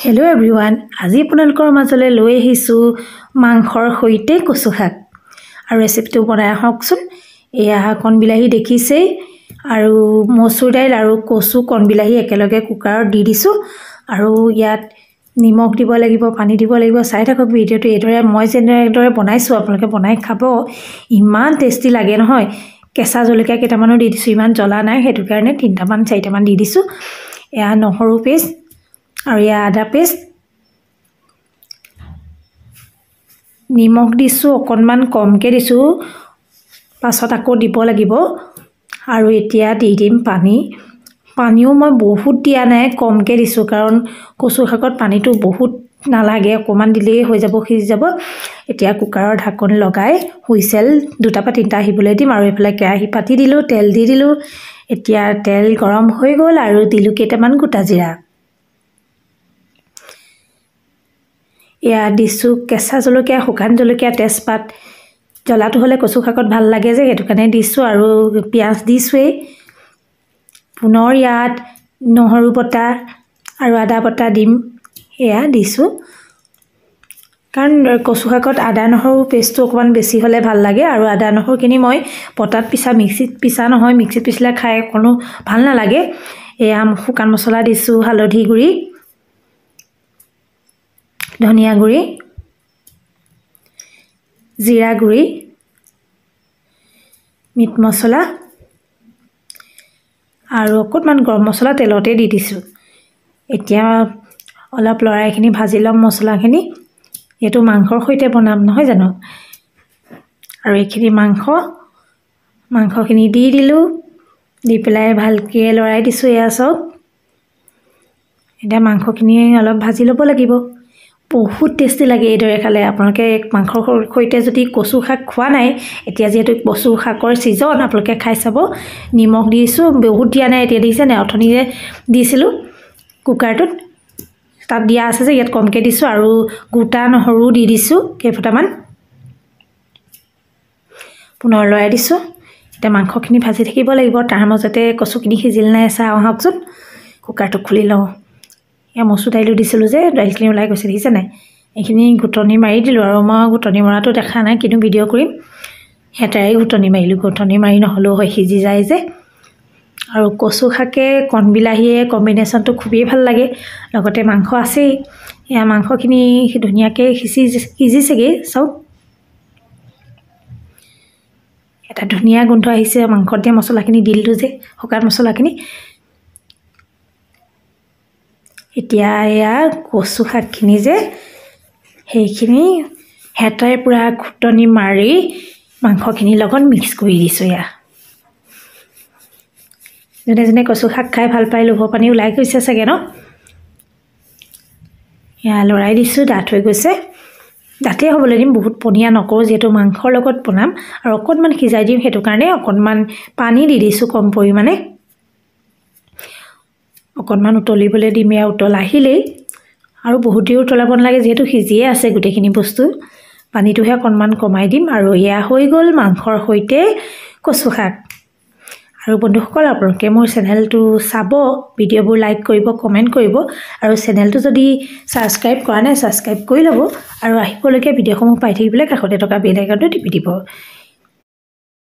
Hello everyone, আজি আপোনালোকৰ মাজলৈ লৈ আহিছো মাংসৰ সৈতে কচু শাক আৰু ৰেচিপিটো বনাই হওকচোন। এয়া কণ বিলাহী দেখিছে আৰু মসুৰ দাইল আৰু কচু কণ বিলাহী একেলগে কুকাৰত দি দিছো আৰু ইয়াত নিমখ দিব লাগিব, পানী দিব লাগিব। চাই থাকক ভিডিওটো। এদৰে মই যেনেদৰে বনাইছো আপোনালোকে বনাই খাব। ইমান টেষ্টি লাগে নহয়। কেঁচা জলকীয়া কেইটামানো দি দিছো, ইমান জ্বলা নাই, সেইটো কাৰণে 3টামান 4টামান দি দিছো। এয়া নহৰু পেষ্ট আৰু ইয়া আদা পেষ্ট, নিমখ দিছো অকণমান কমকৈ দিছো, পাছত আকৌ দিব লাগিব। আৰু এতিয়া দি দিম পানী। পানীও মই বহুত দিয়া নাই, কমকৈ দিছো, কাৰণ কচু শাকত পানীটো বহুত নালাগে, অকণমান দিলেই হৈ যাব, সিজি যাব। এতিয়া কুকাৰৰ ঢাকন লগাই হুইছেল 2টা বা 3টা আহিবলৈ দিম আৰু এইফালে কেৰাহী পাতি দিলো, তেল দি দিলো। এতিয়া তেল গৰম হৈ গ'ল আৰু দিলো কেইটামান গোটা জিৰা। এয়া দিছো কেঁচা জলকীয়া, শুকান জলকীয়া, তেজপাত। জ্বলাটো হ'লে কচু শাকত ভাল লাগে যে, সেইটো কাৰণে দিছো আৰু পিঁয়াজ দিছোৱেই। পুনৰ ইয়াত নহৰু বটা আৰু আদা বটা দিম, এয়া দিছো। কাৰণ কচু শাকত আদা নহৰু পেষ্টটো অকণমান বেছি হ'লে ভাল লাগে আৰু আদা নহৰুখিনি মই পটাত পিছা, মিক্সিত পিছা নহয়। মিক্সিত পিছিলে খাই কোনো ভাল নালাগে। এয়া শুকান মছলা দিছো, হালধি গুড়ি, ধনিয়া গুড়ি, জিৰা গুড়ি, মিট মছলা আৰু অকণমান গৰম মছলা তেলতে দি দিছো। এতিয়া অলপ লৰাইখিনি ভাজি ল'ম মছলাখিনি। এইটো মাংসৰ সৈতে বনাম নহয় জানো। আৰু এইখিনি মাংসখিনি দি দিলো, দি পেলাই ভালকৈ লৰাই দিছো। এয়া চাওক, এতিয়া মাংসখিনি অলপ ভাজি ল'ব লাগিব। বহুত টেষ্টি লাগে এইদৰে খালে। আপোনালোকে মাংসৰ সৈতে যদি কচু শাক খোৱা নাই, এতিয়া যিহেতু কচু শাকৰ ছিজন, আপোনালোকে খাই চাব। নিমখ দিছোঁ, বহুত দিয়া নাই, এতিয়া দিছে নাই, অথনিয়ে দিছিলোঁ কুকাৰটোত, তাত দিয়া আছে যে, ইয়াত কমকৈ দিছোঁ। আৰু গোটা নহৰু দি দিছোঁ কেইফুটামান, পুনৰ লৰাই দিছোঁ। এতিয়া মাংসখিনি ভাজি থাকিব লাগিব, তাৰ মাজতে কচুখিনি সিজিল নাই চাই আহকচোন। কুকাৰটো খুলি লওঁ। এয়া মচুৰ দাইলো দিছিলোঁ যে, দাইলখিনি ওলাই গৈছে, দেখিছে নাই। এইখিনি ঘুটনি মাৰি দিলোঁ আৰু মই ঘুটনি মৰাটো দেখা নাই, কিন্তু ভিডিঅ' কৰিম। হেতাৰে ঘুটনি মাৰিলোঁ, ঘুটনি মাৰি নহ'লেও হয়, সিজি যায় যে। আৰু কচু শাকে কণ বিলাহীয়ে কম্বিনেশ্যনটো খুবেই ভাল লাগে, লগতে মাংস আছেই। এয়া মাংসখিনি ধুনীয়াকৈ সিজিছেগৈ চাওক। এটা ধুনীয়া গোন্ধ আহিছে, মাংসত দিয়া মছলাখিনি দি দিলোঁ যে, শুকান মছলাখিনি। এতিয়া এয়া কচু শাকখিনি যে, সেইখিনি হেতাৰে পূৰা ঘুটনি মাৰি মাংসখিনিৰ লগত মিক্স কৰি দিছোঁ। এয়া যোনে যোনে কচু শাক খাই ভাল পায়, লোভৰ পানী ওলাই গৈছে চাগে ন। এয়া লৰাই দিছোঁ, ডাঠ হৈ গৈছে। ডাঠেই হ'বলৈ দিম, বহুত পনীয়া নকৰোঁ, যিহেতু মাংসৰ লগত বনাম আৰু অকণমান সিজাই দিম, সেইটো কাৰণে অকণমান পানী দি দিছোঁ কম পৰিমাণে। অকণমান উতলিবলৈ দিম। এয়া উতল আহিলেই, আৰু বহুত দেৰি উতলাব নালাগে, যিহেতু সিজিয়ে আছে গোটেইখিনি বস্তু। পানীটোহে অকণমান কমাই দিম। আৰু এয়া হৈ গ'ল মাংসৰ সৈতে কচু শাক। আৰু বন্ধুসকল, আপোনালোকে মোৰ চেনেলটো চাব, ভিডিঅ'বোৰ লাইক কৰিব, কমেণ্ট কৰিব, আৰু চেনেলটো যদি ছাবস্ক্ৰাইব কৰা নাই, ছাবস্ক্ৰাইব কৰি ল'ব, আৰু আহিবলগীয়া ভিডিঅ'সমূহ পাই থাকিবলৈ কাষতে থকা বেল আইকনটো টিপি দিব।